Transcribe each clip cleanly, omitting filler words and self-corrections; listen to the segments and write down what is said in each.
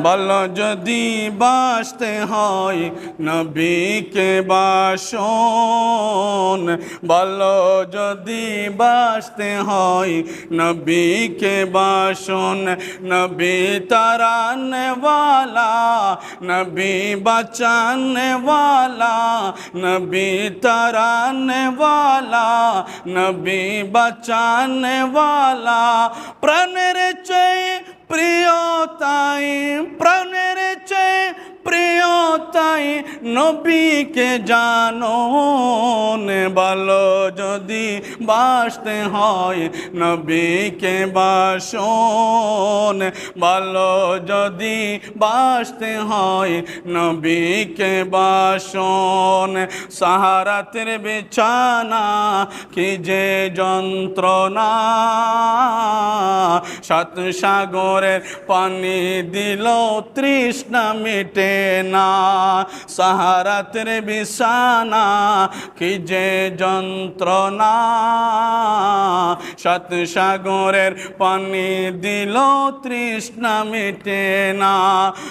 ভালো যদি বাসতে হয় নবীকে বাসন, ভালো যদি বাসতে হয় নবীকে বাসন। নবী তারানে वाला, नबी बचाने वाला, नबी तराने वाला, नबी बचाने वाला। प्राणेर চেয়ে প্রিয় তাই, প্রাণের চেয়ে প্রিয় তাই নবীকে জানো। ভালো যদি বাসতে হয় নবীকে বাসন, ভালো যদি বাসতে হয় নবীকে বাসন। সাহারাতের বিছানা কি যে যন্ত্রণা, সাত সাগরের পানি দিল তৃষ্ণা মিটে না। সাহারাতের বিছানা কি যে যন্ত্রণা, সাত সাগরের পানি দিল তৃষ্ণা মিটে না।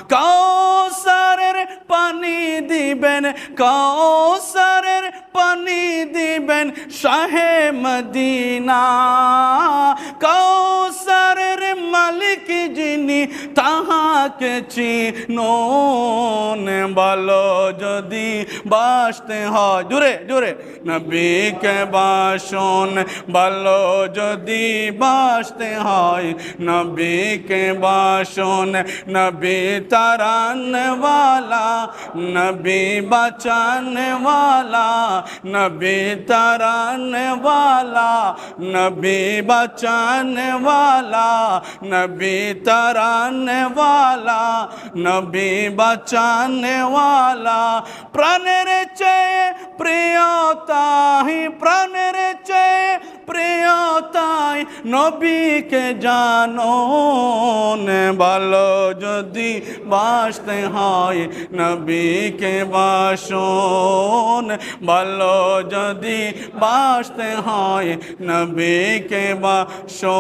কাউসারের পানি দিবেন, কাউসারের পানি দিবেন শাহে মদিনা। কাউসারের মালিক যিনি তাহাকে চিনুন। ভালো যদি বাসতে হয়, জোরে জোরে, নবীকে বাসন। ভালো যদি বাসতে হয় নবীকে বাসন। নবী তারানে वाला, नबी बचाने वाला, नबी तराने वाला, नबी बचाने वाला, नबी तराने वाला, नबी बचाने वाला। प्राणेर চেয়ে প্রিয় তাই, প্রাণের চেয়ে প্রিয় তাই নবীকে জানো। ভালো যদি বাসতে হয় নবীকে বাসন, ভালো যদি বাসতে হয় নবীকে বাসন।